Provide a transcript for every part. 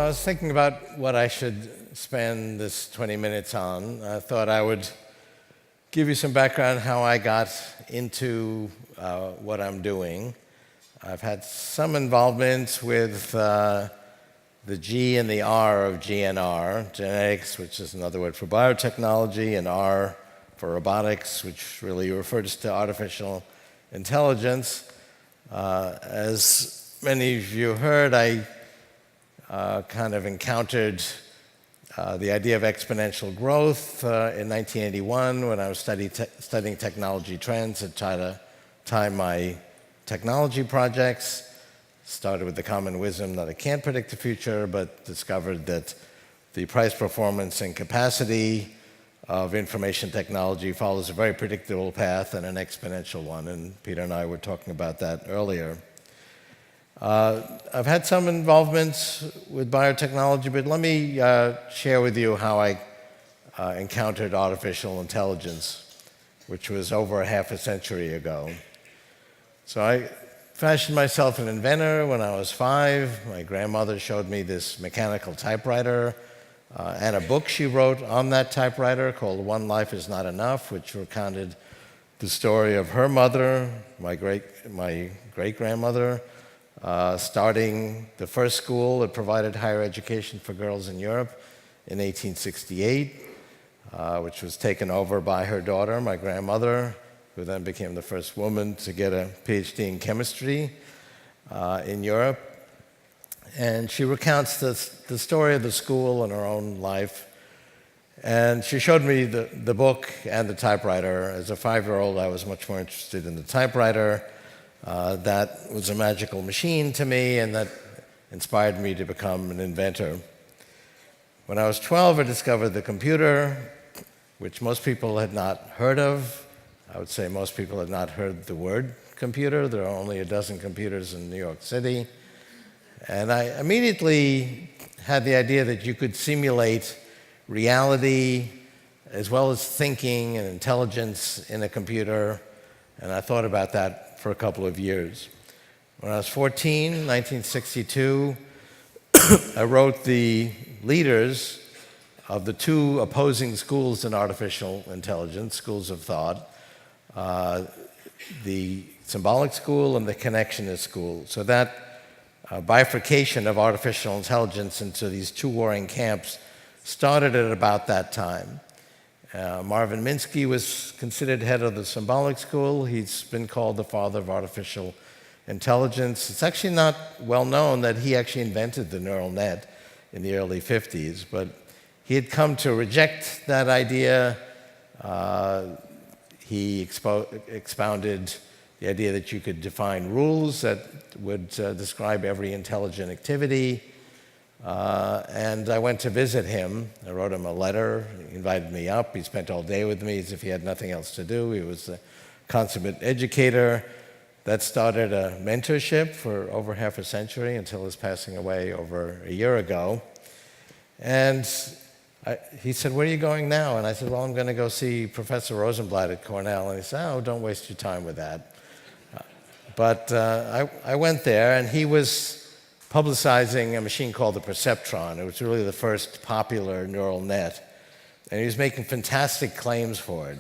I was thinking about what I should spend this 20 minutes on. I thought I would give you some background on how I got into what I'm doing. I've had some involvement with the G and the R of GNR, genetics, which is another word for biotechnology, and R for robotics, which really refers to artificial intelligence. As many of you heard, I kind of encountered the idea of exponential growth in 1981 when I was studying technology trends and trying to time my technology projects. Started with the common wisdom that I can't predict the future, but discovered that the price, performance, and capacity of information technology follows a very predictable path and an exponential one, and Peter and I were talking about that earlier. I've had some involvement with biotechnology, but let me share with you how I encountered artificial intelligence, which was over half a century ago. So I fashioned myself an inventor when I was 5. My grandmother showed me this mechanical typewriter and a book she wrote on that typewriter called One Life Is Not Enough, which recounted the story of her mother, my great-grandmother, starting the first school that provided higher education for girls in Europe in 1868, which was taken over by her daughter, my grandmother, who then became the first woman to get a PhD in chemistry in Europe. And she recounts the story of the school and her own life. And she showed me the book and the typewriter. As a 5-year-old, I was much more interested in the typewriter. That was a magical machine to me, and that inspired me to become an inventor. When I was 12, I discovered the computer, which most people had not heard of. I would say most people had not heard the word computer. There are only a dozen computers in New York City. And I immediately had the idea that you could simulate reality as well as thinking and intelligence in a computer, and I thought about that for a couple of years. When I was 14, 1962, I wrote the leaders of the 2 opposing schools in artificial intelligence, schools of thought, the symbolic school and the connectionist school. So that bifurcation of artificial intelligence into these 2 warring camps started at about that time. Marvin Minsky was considered head of the symbolic school. He's been called the father of artificial intelligence. It's actually not well known that he actually invented the neural net in the early 50s, but he had come to reject that idea. He expounded the idea that you could define rules that would describe every intelligent activity. And I went to visit him. I wrote him a letter. He invited me up. He spent all day with me as if he had nothing else to do. He was a consummate educator. That started a mentorship for over half a century until his passing away over a year ago. And he said, "Where are you going now?" And I said, "Well, I'm going to go see Professor Rosenblatt at Cornell." And he said, "Oh, don't waste your time with that." But I went there, and he was publicizing a machine called the perceptron. It was really the first popular neural net. And he was making fantastic claims for it.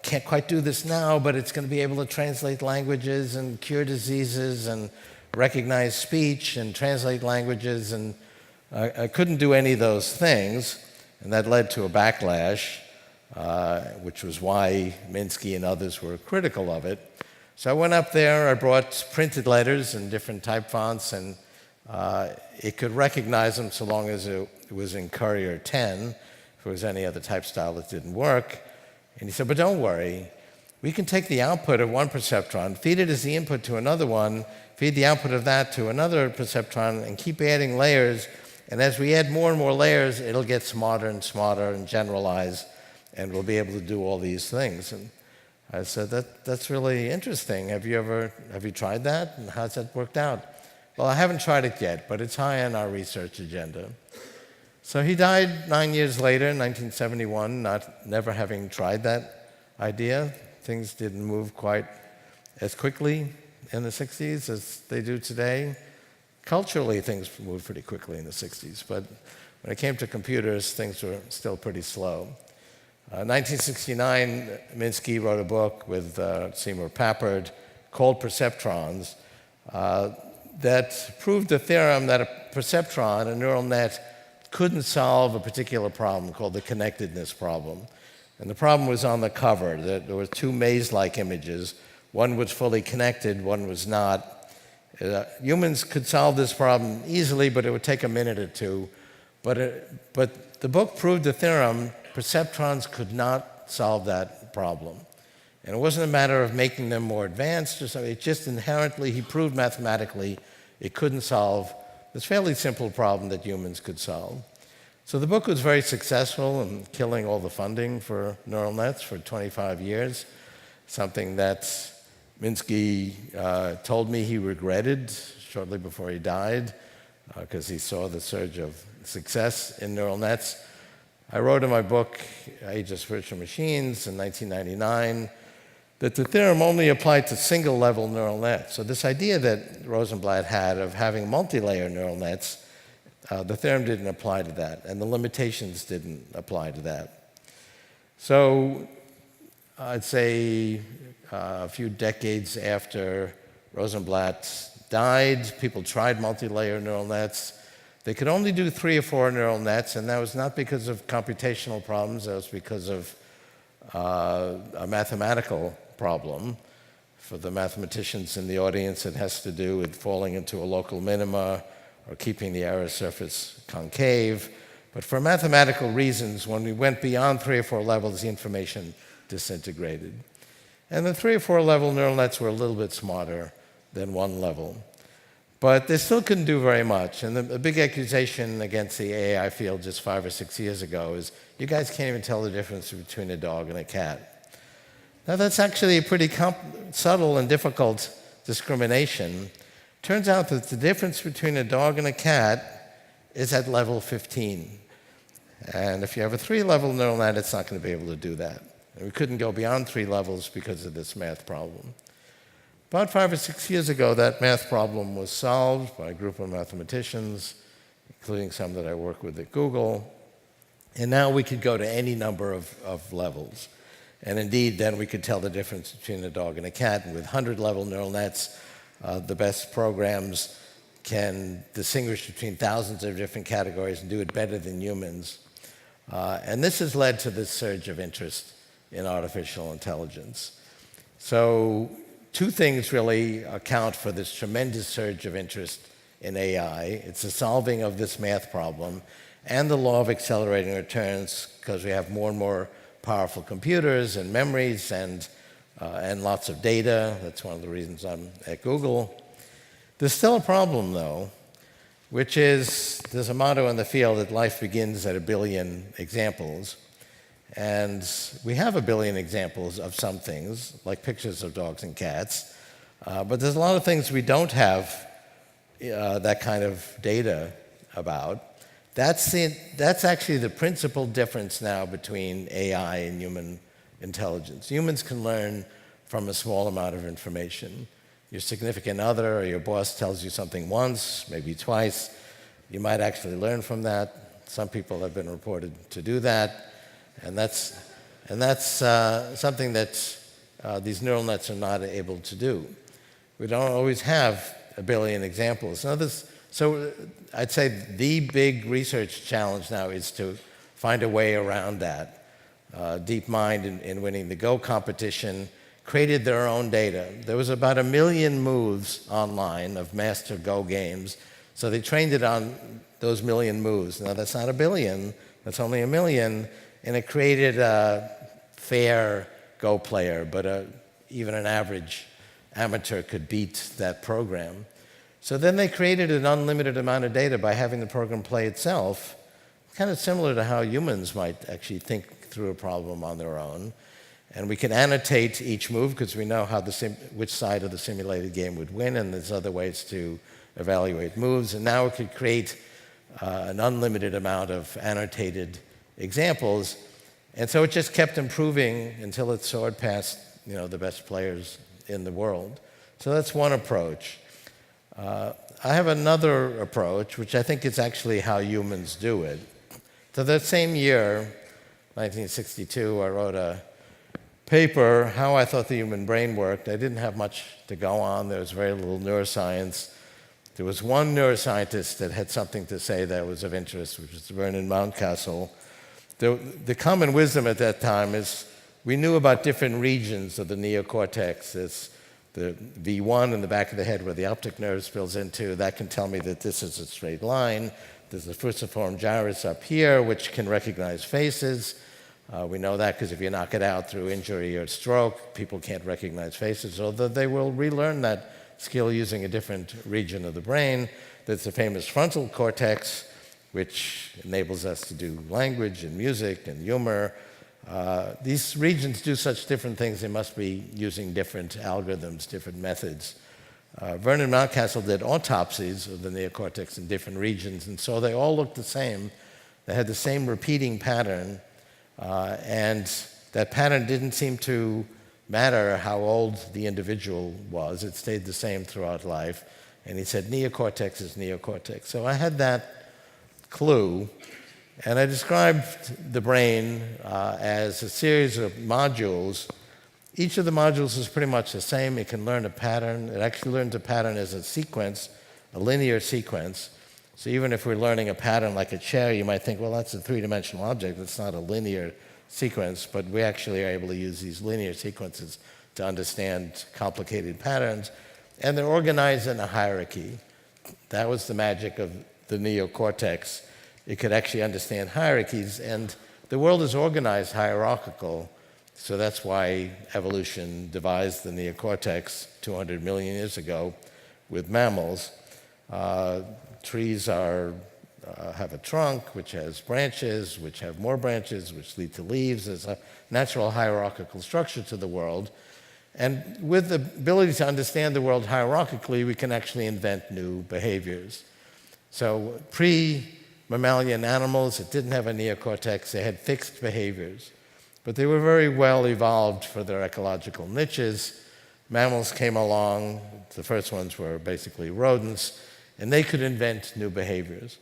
Can't quite do this now, but it's going to be able to translate languages and cure diseases and recognize speech and translate languages. And I couldn't do any of those things. And that led to a backlash, which was why Minsky and others were critical of it. So I went up there, I brought printed letters in different type fonts, and it could recognize them so long as it was in Courier 10. If it was any other type style, it didn't work. And he said, "But don't worry, we can take the output of one perceptron, feed it as the input to another one, feed the output of that to another perceptron, and keep adding layers. And as we add more and more layers, it'll get smarter and smarter and generalize, and we'll be able to do all these things." And I said, that's really interesting. Have you tried that? And how's that worked out? "Well, I haven't tried it yet, but it's high on our research agenda." So he died 9 years later, in 1971, never having tried that idea. Things didn't move quite as quickly in the 60s as they do today. Culturally, things moved pretty quickly in the 60s, but when it came to computers, things were still pretty slow. 1969, Minsky wrote a book with Seymour Papert called Perceptrons that proved the theorem that a perceptron, a neural net, couldn't solve a particular problem called the connectedness problem. And the problem was on the cover. There were two maze-like images. One was fully connected, one was not. Humans could solve this problem easily, but it would take a minute or two. But the book proved the theorem perceptrons could not solve that problem. And it wasn't a matter of making them more advanced or something. It just inherently, he proved mathematically it couldn't solve this fairly simple problem that humans could solve. So the book was very successful in killing all the funding for neural nets for 25 years, something that Minsky told me he regretted shortly before he died because he saw the surge of success in neural nets. I wrote in my book, Ageless Virtual Machines, in 1999, that the theorem only applied to single-level neural nets. So this idea that Rosenblatt had of having multi-layer neural nets, the theorem didn't apply to that, and the limitations didn't apply to that. So I'd say a few decades after Rosenblatt died, people tried multi-layer neural nets. They could only do 3 or 4 neural nets, and that was not because of computational problems, that was because of a mathematical problem. For the mathematicians in the audience, it has to do with falling into a local minima or keeping the error surface concave. But for mathematical reasons, when we went beyond 3 or 4 levels, the information disintegrated. And the 3 or 4 level neural nets were a little bit smarter than 1 level. But they still couldn't do very much. And the big accusation against the AI field just 5 or 6 years ago is, you guys can't even tell the difference between a dog and a cat. Now that's actually a pretty subtle and difficult discrimination. Turns out that the difference between a dog and a cat is at level 15. And if you have a 3-level neural net, it's not going to be able to do that. And we couldn't go beyond 3 levels because of this math problem. About 5 or 6 years ago, that math problem was solved by a group of mathematicians, including some that I work with at Google. And now we could go to any number of levels. And indeed, then we could tell the difference between a dog and a cat. And with 100-level neural nets, the best programs can distinguish between thousands of different categories and do it better than humans. And this has led to this surge of interest in artificial intelligence. So 2 things really account for this tremendous surge of interest in AI. It's the solving of this math problem and the law of accelerating returns, because we have more and more powerful computers and memories and lots of data. That's one of the reasons I'm at Google. There's still a problem, though, which is there's a motto in the field that life begins at 1 billion examples. And we have 1 billion examples of some things, like pictures of dogs and cats. But there's a lot of things we don't have that kind of data about. That's actually the principal difference now between AI and human intelligence. Humans can learn from a small amount of information. Your significant other or your boss tells you something once, maybe twice. You might actually learn from that. Some people have been reported to do that. And that's something that these neural nets are not able to do. We don't always have 1 billion examples. So I'd say the big research challenge now is to find a way around that. DeepMind, in winning the Go competition, created their own data. There was about 1 million moves online of master Go games, so they trained it on those 1 million moves. Now that's not 1 billion, that's only 1 million, and it created a fair Go player, but even an average amateur could beat that program. So then they created an unlimited amount of data by having the program play itself, kind of similar to how humans might actually think through a problem on their own. And we can annotate each move because we know how which side of the simulated game would win, and there's other ways to evaluate moves. And now we could create an unlimited amount of annotated examples. And so it just kept improving until it soared past the best players in the world. So that's one approach. I have another approach, which I think is actually how humans do it. So that same year, 1962, I wrote a paper, How I Thought the Human Brain Worked. I didn't have much to go on. There was very little neuroscience. There was one neuroscientist that had something to say that was of interest, which was Vernon Mountcastle. The common wisdom at that time is we knew about different regions of the neocortex. It's the V1 in the back of the head where the optic nerve spills into. That can tell me that this is a straight line. There's the fusiform gyrus up here, which can recognize faces. We know that because if you knock it out through injury or stroke, people can't recognize faces, although they will relearn that skill using a different region of the brain. There's the famous frontal cortex, which enables us to do language and music and humor. These regions do such different things, they must be using different algorithms, different methods. Vernon Mountcastle did autopsies of the neocortex in different regions, and so they all looked the same. They had the same repeating pattern, and that pattern didn't seem to matter how old the individual was. It stayed the same throughout life. And he said, neocortex is neocortex. So I had that clue, and I described the brain as a series of modules. Each of the modules is pretty much the same. It can learn a pattern. It actually learns a pattern as a sequence, a linear sequence. So even if we're learning a pattern like a chair, you might think, well, that's a three-dimensional object. It's not a linear sequence, but we actually are able to use these linear sequences to understand complicated patterns. And they're organized in a hierarchy. That was the magic of the neocortex. It could actually understand hierarchies, and the world is organized hierarchical, so that's why evolution devised the neocortex 200 million years ago with mammals. Trees have a trunk, which has branches, which have more branches, which lead to leaves. There's a natural hierarchical structure to the world. And with the ability to understand the world hierarchically, we can actually invent new behaviors. So pre-mammalian animals that didn't have a neocortex, they had fixed behaviors. But they were very well evolved for their ecological niches. Mammals came along, the first ones were basically rodents, and they could invent new behaviors.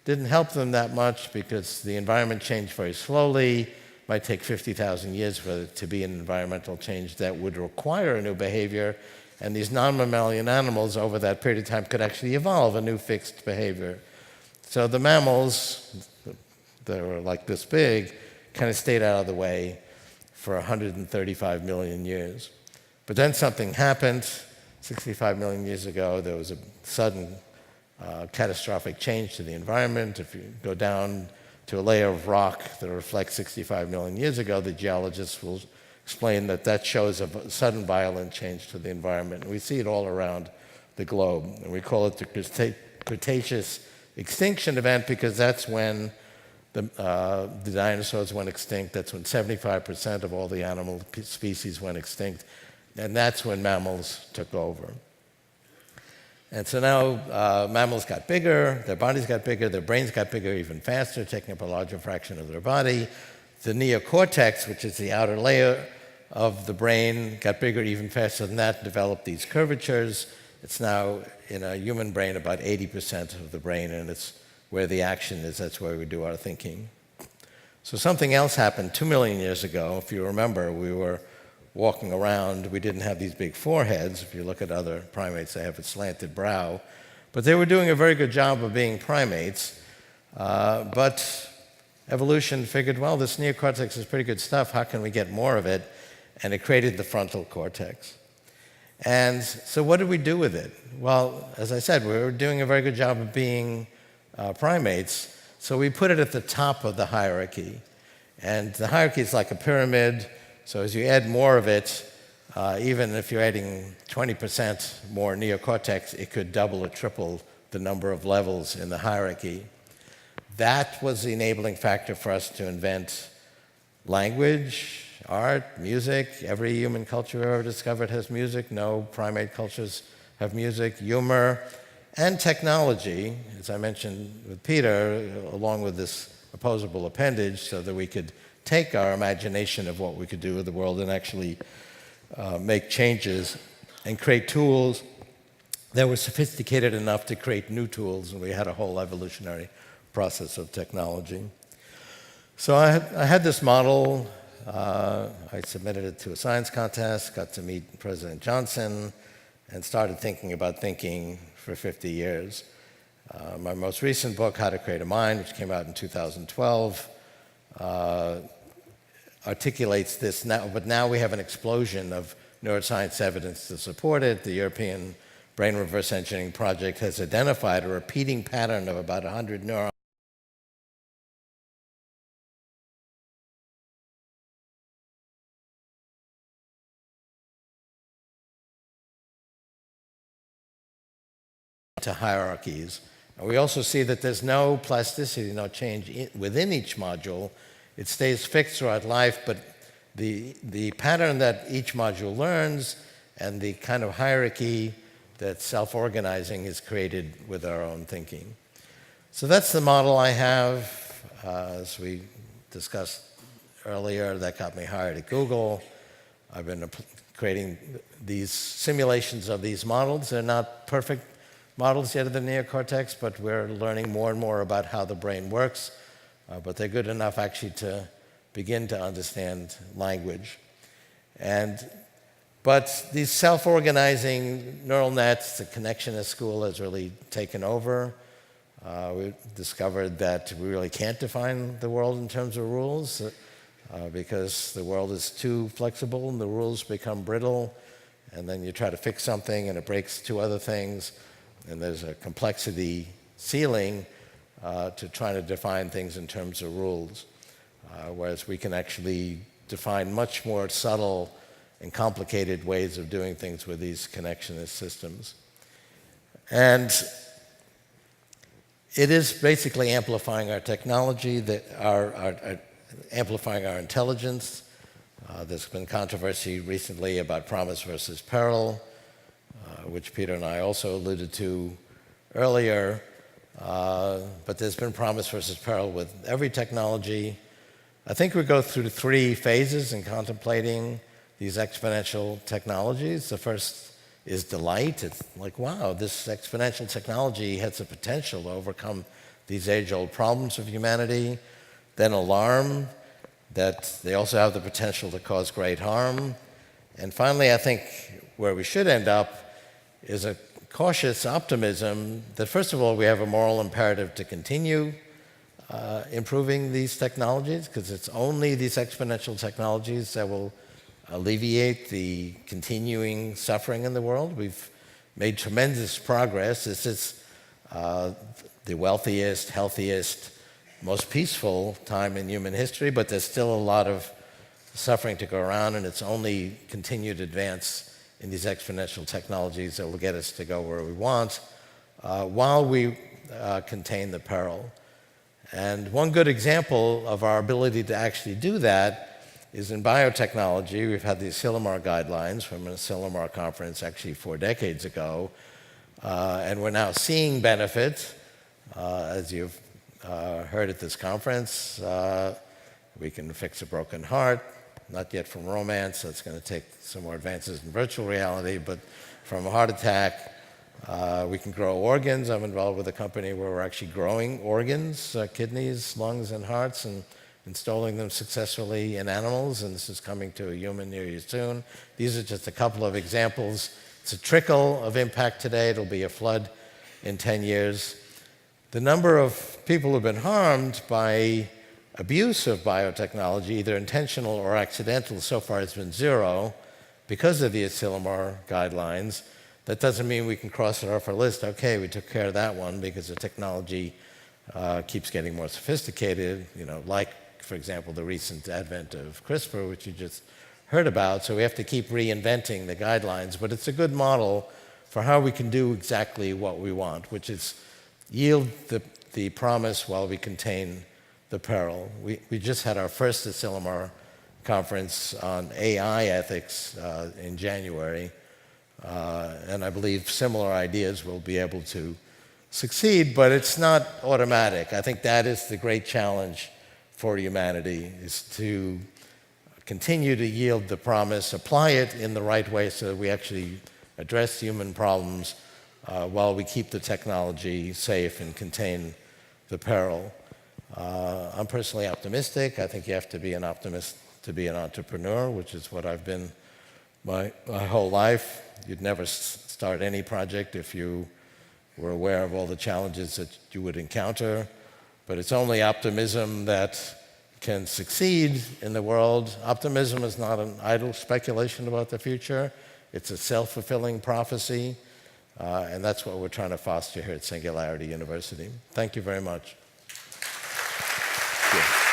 Didn't help them that much because the environment changed very slowly. It might take 50,000 years for it to be an environmental change that would require a new behavior, and these non-mammalian animals over that period of time could actually evolve a new fixed behavior. So the mammals that were like this big kind of stayed out of the way for 135 million years. But then something happened. 65 million years ago, there was a sudden catastrophic change to the environment. If you go down to a layer of rock that reflects 65 million years ago, the geologists will explain that that shows a sudden violent change to the environment. And we see it all around the globe. And we call it the Cretaceous extinction event because that's when the dinosaurs went extinct. That's when 75% of all the animal species went extinct. And that's when mammals took over. And so now mammals got bigger, their bodies got bigger, their brains got bigger even faster, taking up a larger fraction of their body. The neocortex, which is the outer layer of the brain, got bigger even faster than that, developed these curvatures. It's now, in a human brain, about 80% of the brain, and it's where the action is. That's where we do our thinking. So something else happened 2 million years ago. If you remember, we were walking around, we didn't have these big foreheads. If you look at other primates, they have a slanted brow. But they were doing a very good job of being primates. But evolution figured, well, this neocortex is pretty good stuff. How can we get more of it? And it created the frontal cortex. And so what did we do with it? Well, as I said, we were doing a very good job of being primates. So we put it at the top of the hierarchy. And the hierarchy is like a pyramid. So as you add more of it, even if you're adding 20% more neocortex, it could double or triple the number of levels in the hierarchy. That was the enabling factor for us to invent language, art, music. Every human culture we've ever discovered has music. No primate cultures have music, humor, and technology, as I mentioned with Peter, along with this opposable appendage so that we could take our imagination of what we could do with the world and actually make changes and create tools that were sophisticated enough to create new tools, and we had a whole evolutionary process of technology. So I had this model. I submitted it to a science contest, got to meet President Johnson, and started thinking about thinking for 50 years. My most recent book, How to Create a Mind, which came out in 2012, articulates this now, but now we have an explosion of neuroscience evidence to support it. The European Brain Reverse Engineering Project has identified a repeating pattern of about 100 neurons to hierarchies. And we also see that there's no plasticity, no change within each module. It stays fixed throughout life, but the pattern that each module learns and the kind of hierarchy that's self-organizing is created with our own thinking. So that's the model I have. As we discussed earlier, that got me hired at Google. I've been creating these simulations of these models. They're not perfect models yet of the neocortex, but we're learning more and more about how the brain works. But they're good enough actually to begin to understand language. But these self-organizing neural nets, the connectionist school has really taken over. We discovered that we really can't define the world in terms of rules because the world is too flexible and the rules become brittle, and then you try to fix something and it breaks two other things, and there's a complexity ceiling to trying to define things in terms of rules, whereas we can actually define much more subtle and complicated ways of doing things with these connectionist systems. And it is basically amplifying our technology, amplifying our intelligence. There's been controversy recently about promise versus peril, which Peter and I also alluded to earlier. But there's been promise versus peril with every technology. I think we go through 3 phases in contemplating these exponential technologies. The first is delight. It's like, wow, this exponential technology has the potential to overcome these age-old problems of humanity. Then alarm, that they also have the potential to cause great harm. And finally, I think where we should end up is a cautious optimism that, first of all, we have a moral imperative to continue improving these technologies, because it's only these exponential technologies that will alleviate the continuing suffering in the world. We've made tremendous progress. This is the wealthiest, healthiest, most peaceful time in human history, but there's still a lot of suffering to go around, and it's only continued advance in these exponential technologies that will get us to go where we want while we contain the peril. And one good example of our ability to actually do that is in biotechnology. We've had the Asilomar guidelines from an Asilomar conference actually 4 decades ago, and we're now seeing benefit. As you've heard at this conference, we can fix a broken heart, not yet from romance. That's going to take some more advances in virtual reality, but from a heart attack, we can grow organs. I'm involved with a company where we're actually growing organs, kidneys, lungs, and hearts, and installing them successfully in animals, and this is coming to a human near you soon. These are just a couple of examples. It's a trickle of impact today. It'll be a flood in 10 years. The number of people who've been harmed by abuse of biotechnology, either intentional or accidental, so far has been 0 because of the Asilomar guidelines. That doesn't mean we can cross it off our list. Okay, we took care of that one because the technology keeps getting more sophisticated, like, for example, the recent advent of CRISPR, which you just heard about. So we have to keep reinventing the guidelines, but it's a good model for how we can do exactly what we want, which is yield the promise while we contain the peril. We just had our first Asilomar conference on AI ethics in January, and I believe similar ideas will be able to succeed, but it's not automatic. I think that is the great challenge for humanity, is to continue to yield the promise, apply it in the right way so that we actually address human problems while we keep the technology safe and contain the peril. I'm personally optimistic. I think you have to be an optimist to be an entrepreneur, which is what I've been my whole life. You'd never start any project if you were aware of all the challenges that you would encounter. But it's only optimism that can succeed in the world. Optimism is not an idle speculation about the future. It's a self-fulfilling prophecy. And that's what we're trying to foster here at Singularity University. Thank you very much. Thank you.